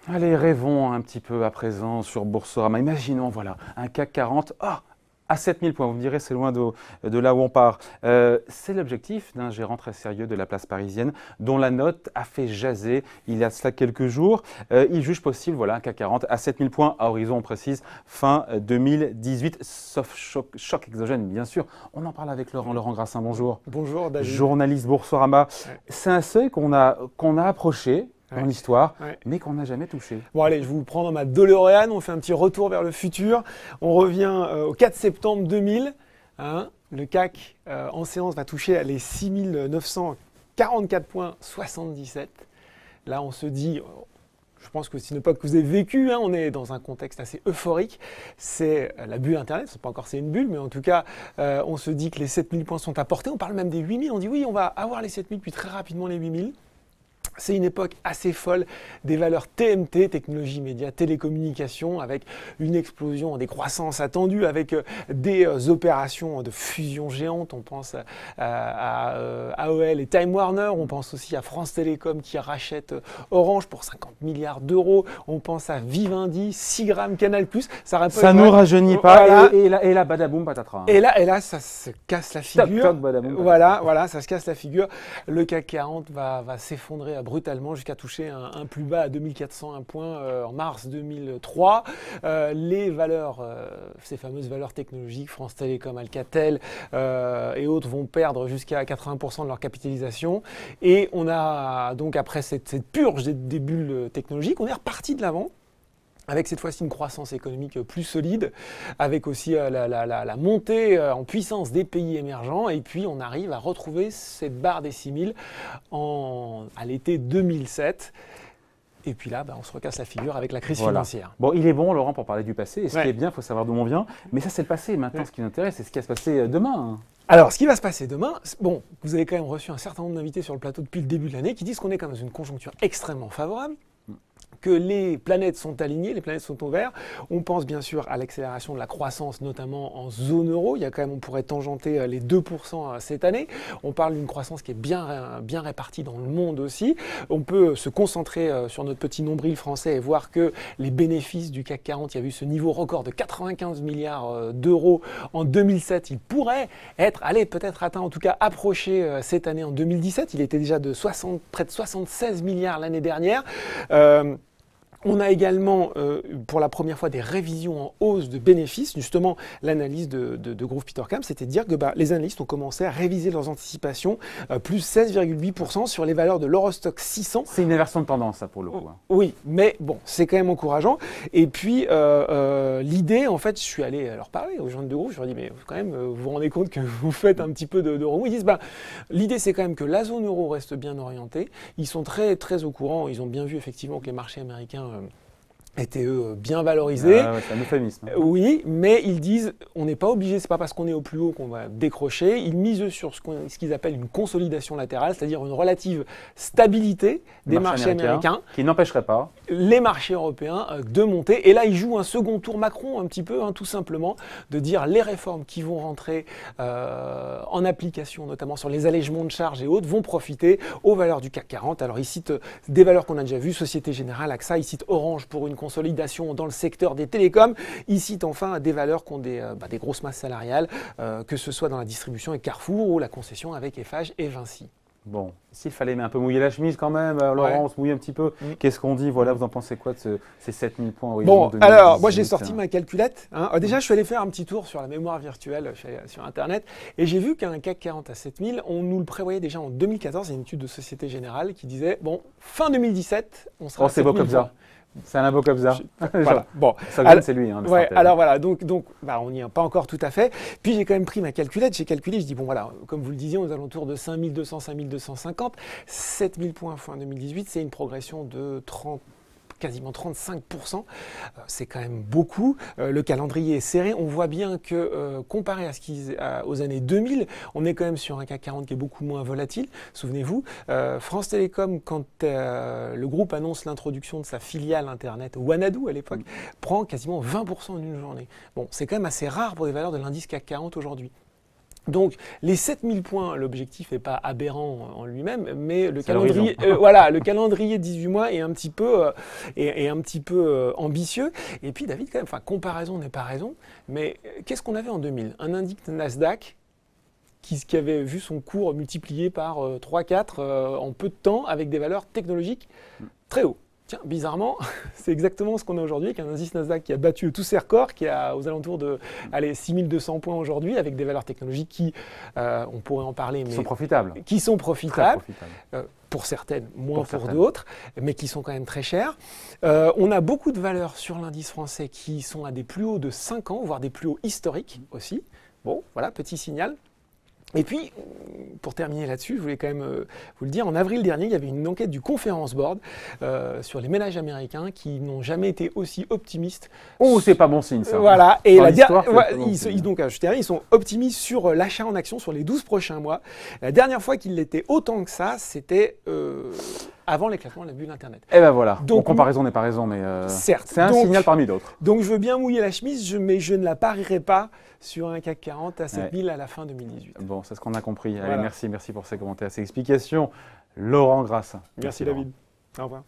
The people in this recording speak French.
Allez, rêvons un petit peu à présent sur Boursorama. Imaginons, voilà, un CAC 40 à 7000 points. Vous me direz, c'est loin de là où on part. C'est l'objectif d'un gérant très sérieux de la place parisienne, dont la note a fait jaser il y a cela quelques jours. Il juge possible, voilà, un CAC 40 à 7000 points à horizon, on précise, fin 2018, sauf choc exogène, bien sûr. On en parle avec Laurent Grassin, bonjour. Bonjour David. Journaliste Boursorama. Ouais. C'est un seuil qu'on a approché en histoire, mais qu'on n'a jamais touché. Bon allez, je vais vous prendre dans ma DeLorean, on fait un petit retour vers le futur. On revient au 4 septembre 2000. Le CAC en séance va toucher les 6944 points 77. Là, on se dit, je pense que c'est une époque que vous avez vécue, on est dans un contexte assez euphorique. C'est la bulle Internet, c'est pas encore c'est une bulle, mais en tout cas, on se dit que les 7000 points sont à portée. On parle même des 8000, on dit oui, on va avoir les 7000, puis très rapidement les 8000. C'est une époque assez folle des valeurs TMT, technologie, médias, télécommunications, avec une explosion, des croissances attendues, avec des opérations de fusion géante. On pense à AOL et Time Warner, on pense aussi à France Télécom qui rachète Orange pour 50 milliards d'euros. On pense à Vivendi, Seagram, Canal+. Ça nous rajeunit pas, voilà. et là, badaboum, patatras. Et là, ça se casse la figure. Toc, badaboum, voilà, ça se casse la figure. Le CAC 40 va s'effondrer brutalement jusqu'à toucher un plus bas à 2401 points en mars 2003. Les valeurs, ces fameuses valeurs technologiques, France Télécom, Alcatel et autres vont perdre jusqu'à 80% de leur capitalisation. Et on a donc après cette purge des bulles technologiques, on est reparti de l'avant, avec cette fois-ci une croissance économique plus solide, avec aussi la montée en puissance des pays émergents, et puis on arrive à retrouver cette barre des 6000 à l'été 2007. Et puis là, on se recasse la figure avec la crise financière. Bon, il est bon, Laurent, pour parler du passé. Et ce qui est bien, il faut savoir d'où on vient. Mais ça, c'est le passé. Maintenant, ce qui nous intéresse, c'est ce qui va se passer demain. Alors, ce qui va se passer demain, bon, vous avez quand même reçu un certain nombre d'invités sur le plateau depuis le début de l'année qui disent qu'on est quand même dans une conjoncture extrêmement favorable, que les planètes sont alignées, les planètes sont au vert. On pense bien sûr à l'accélération de la croissance, notamment en zone euro. Il y a quand même, on pourrait tangenter les 2% cette année. On parle d'une croissance qui est bien répartie dans le monde aussi. On peut se concentrer sur notre petit nombril français et voir que les bénéfices du CAC 40, il y a eu ce niveau record de 95 milliards d'euros en 2007. Il pourrait être, peut-être atteint, en tout cas approché cette année en 2017. Il était déjà de près de 76 milliards l'année dernière. On a également, pour la première fois, des révisions en hausse de bénéfices. Justement, l'analyse de Grove Petercam, c'était de dire que les analystes ont commencé à réviser leurs anticipations, plus 16,8% sur les valeurs de l'Eurostoxx 600. C'est une inversion de tendance, ça, pour le coup. Oui, mais bon, c'est quand même encourageant. Et puis, l'idée, en fait, je suis allé leur parler aux gens de Grove. Je leur ai dit, mais quand même, vous vous rendez compte que vous faites un petit peu de remous. Ils disent, l'idée, c'est quand même que la zone euro reste bien orientée. Ils sont très, très au courant. Ils ont bien vu, effectivement, que les marchés américains étaient eux bien valorisés. C'est un euphémisme. Oui, mais ils disent on n'est pas obligé, c'est pas parce qu'on est au plus haut qu'on va décrocher. Ils misent sur ce qu'ils appellent une consolidation latérale, c'est-à-dire une relative stabilité des marchés américains qui n'empêcherait pas les marchés européens de monter. Et là, ils jouent un second tour Macron un petit peu, tout simplement, de dire les réformes qui vont rentrer en application, notamment sur les allègements de charges et autres, vont profiter aux valeurs du CAC 40. Alors, ils citent des valeurs qu'on a déjà vues, Société Générale, AXA, ils citent Orange pour une consolidation dans le secteur des télécoms. Ils citent enfin des valeurs qui ont des grosses masses salariales, que ce soit dans la distribution avec Carrefour ou la concession avec Eiffage et Vinci. Bon, s'il fallait un peu mouiller la chemise quand même, Laurent, on se mouille un petit peu. Qu'est-ce qu'on dit? Voilà, vous en pensez quoi de ces 7000 points horizon 2018? Alors, moi j'ai sorti ma calculette. Déjà, je suis allé faire un petit tour sur la mémoire virtuelle sur Internet et j'ai vu qu'un CAC 40 à 7000, on nous le prévoyait déjà en 2014. Il y a une étude de Société Générale qui disait, fin 2017, on sera à 7000 c'est beau comme ça. C'est un beau comme ça. Voilà. Bon, c'est lui. Alors voilà, donc on n'y est pas encore tout à fait. Puis j'ai quand même pris ma calculette, j'ai calculé, je dis bon voilà, comme vous le disiez, aux alentours de 5200, 5250, 7000 points fin 2018, c'est une progression de quasiment 35%, c'est quand même beaucoup. Le calendrier est serré. On voit bien que comparé aux années 2000, on est quand même sur un CAC 40 qui est beaucoup moins volatile. Souvenez-vous, France Télécom, quand le groupe annonce l'introduction de sa filiale Internet, Wanadoo à l'époque, prend quasiment 20% en une journée. Bon, c'est quand même assez rare pour des valeurs de l'indice CAC 40 aujourd'hui. Donc, les 7000 points, l'objectif n'est pas aberrant en lui-même, mais le C'est calendrier, voilà, le calendrier 18 mois est un petit peu, ambitieux. Et puis, David, quand même, enfin, comparaison n'est pas raison, mais qu'est-ce qu'on avait en 2000? Un indice Nasdaq qui avait vu son cours multiplié par 3-4 en peu de temps avec des valeurs technologiques très hauts. Tiens, bizarrement, c'est exactement ce qu'on a aujourd'hui, avec un indice Nasdaq qui a battu tous ses records, qui a aux alentours de 6200 points aujourd'hui, avec des valeurs technologiques qui, on pourrait en parler, mais Qui sont profitables. qui sont Très profitables. profitables. Pour certaines, moins pour certaines. d'autres, mais qui sont quand même très chères. On a beaucoup de valeurs sur l'indice français qui sont à des plus hauts de 5 ans, voire des plus hauts historiques aussi. Bon, voilà, petit signal. Et puis, pour terminer là-dessus, je voulais quand même vous le dire, en avril dernier, il y avait une enquête du Conference Board sur les ménages américains qui n'ont jamais été aussi optimistes. Oh, c'est pas bon signe ça. Voilà, et Dans la l'histoire, c'est pas bon ils, signe. donc, je termine, ils sont optimistes sur l'achat en action sur les 12 prochains mois. La dernière fois qu'ils l'étaient autant que ça, c'était avant l'éclatement de la bulle Internet. Eh ben voilà, Donc, en comparaison n'est pas raison, mais certes. c'est un Donc, signal parmi d'autres. Donc je veux bien mouiller la chemise, mais je ne la parierai pas sur un CAC 40 à 7000 à la fin 2018. Bon, c'est ce qu'on a compris. Voilà. Allez, merci pour ces commentaires, ces explications. Laurent Grassin. Merci Laurent. David. Au revoir.